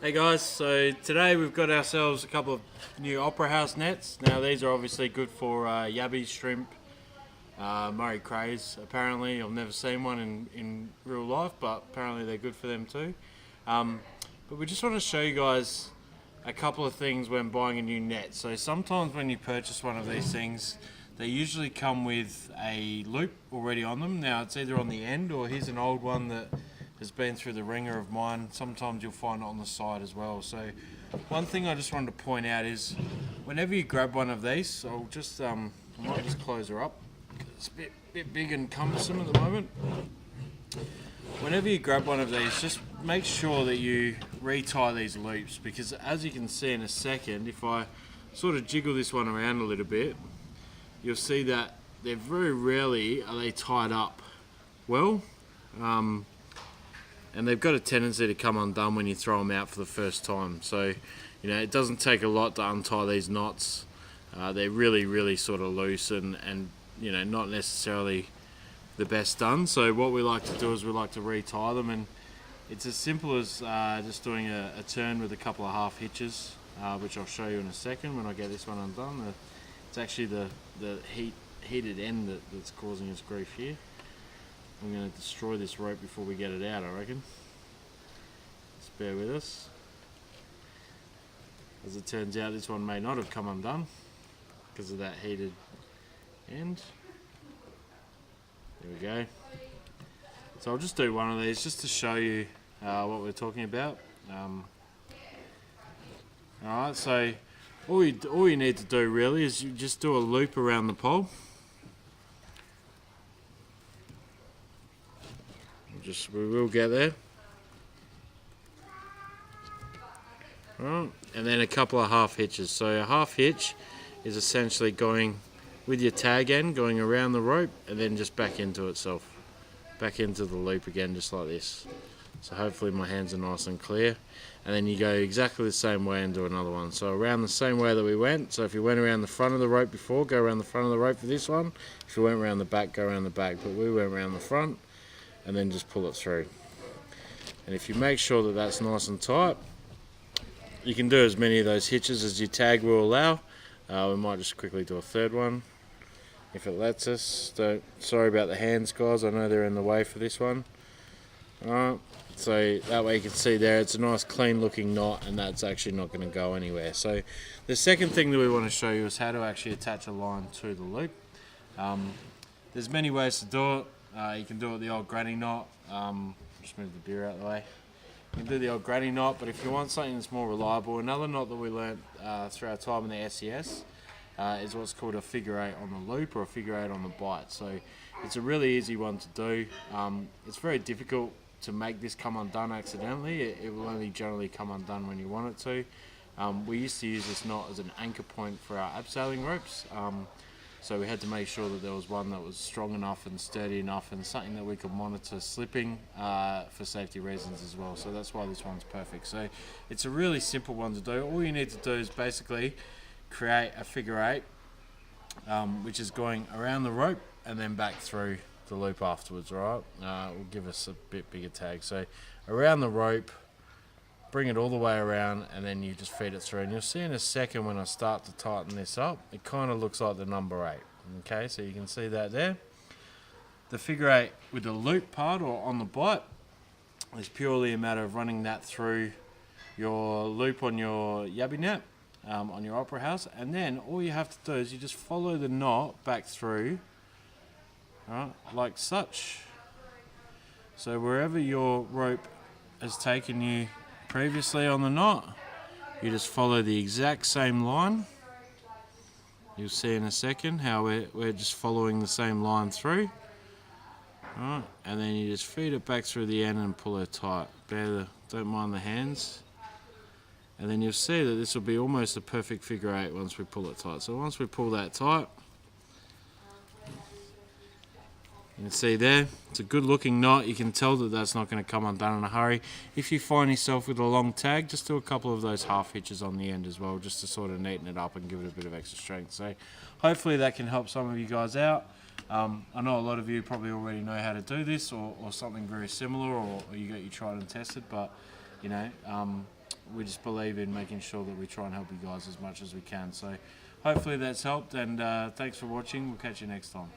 Hey guys, so today we've got ourselves a couple of new Opera House nets. Now these are obviously good for Yabbies, shrimp, Murray crays. Apparently, I've never seen one in real life, but apparently they're good for them too. But we just want to show you guys a couple of things when buying a new net. So sometimes when you purchase one of these things, they usually come with a loop already on them. Now it's either on the end, or here's an old one that has been through the ringer of mine. Sometimes you'll find it on the side as well. So one thing I just wanted to point out is whenever you grab one of these, I'll just I might just close her up. It's a bit big and cumbersome at the moment. Whenever you grab one of these, just make sure that you retie these loops, because as you can see in a second, if I sort of jiggle this one around a little bit, you'll see that they're very rarely are they tied up well. And they've got a tendency to come undone when you throw them out for the first time. So, it doesn't take a lot to untie these knots. They're really sort of loose and not necessarily the best done. So what we like to do is we like to retie them, and it's as simple as just doing a turn with a couple of half hitches, which I'll show you in a second when I get this one undone. It's actually the heated end that's causing us grief here. I'm going to destroy this rope before we get it out, I reckon. Just bear with us. As it turns out, this one may not have come undone because of that heated end. There we go. So I'll just do one of these just to show you what we're talking about. Alright, so all you need to do really is you just do a loop around the pole. We will get there. Right, and then a couple of half hitches. So a half hitch is essentially going with your tag end, going around the rope and then just back into itself. Back into the loop again, just like this. So hopefully my hands are nice and clear. And then you go exactly the same way and do another one. So around the same way that we went. So if you went around the front of the rope before, go around the front of the rope for this one. If you went around the back, go around the back. But we went around the front, and then just pull it through. And if you make sure that that's nice and tight, you can do as many of those hitches as your tag will allow. We might just quickly do a third one if it lets us. Sorry about the hands, guys, I know they're in the way for this one. Alright, so that way you can see there it's a nice clean looking knot, and that's actually not going to go anywhere. So the second thing that we want to show you is how to actually attach a line to the loop. There's many ways to do it. You can do it the old granny knot. Just move the beer out of the way. You can do the old granny knot, but if you want something that's more reliable, another knot that we learnt through our time in the SES is what's called a figure eight on the loop or a figure eight on the bite. So it's a really easy one to do. It's very difficult to make this come undone accidentally. It will only generally come undone when you want it to. We used to use this knot as an anchor point for our abseiling ropes. So we had to make sure that there was one that was strong enough and sturdy enough and something that we could monitor slipping for safety reasons as well. So that's why this one's perfect. So it's a really simple one to do. All you need to do is basically create a figure eight, which is going around the rope and then back through the loop afterwards, right? Will give us a bit bigger tag. So around the rope, bring it all the way around, and then you just feed it through. And you'll see in a second when I start to tighten this up, it kind of looks like the number 8. Okay, so you can see that there. The figure eight with the loop part or on the bite is purely a matter of running that through your loop on your Yabbie net, on your Opera House, and then all you have to do is you just follow the knot back through, right, like such. So wherever your rope has taken you previously on the knot, you just follow the exact same line. You'll see in a second how we're just following the same line through. Alright, and then you just feed it back through the end and pull it tight. Don't mind the hands. And then you'll see that this will be almost a perfect figure eight once we pull it tight. So once we pull that tight, you can see there, it's a good looking knot. You can tell that that's not going to come undone in a hurry. If you find yourself with a long tag, just do a couple of those half hitches on the end as well, just to sort of neaten it up and give it a bit of extra strength. So hopefully that can help some of you guys out. I know a lot of you probably already know how to do this or something very similar, or you got you tried and tested, but we just believe in making sure that we try and help you guys as much as we can. So hopefully that's helped, and thanks for watching. We'll catch you next time.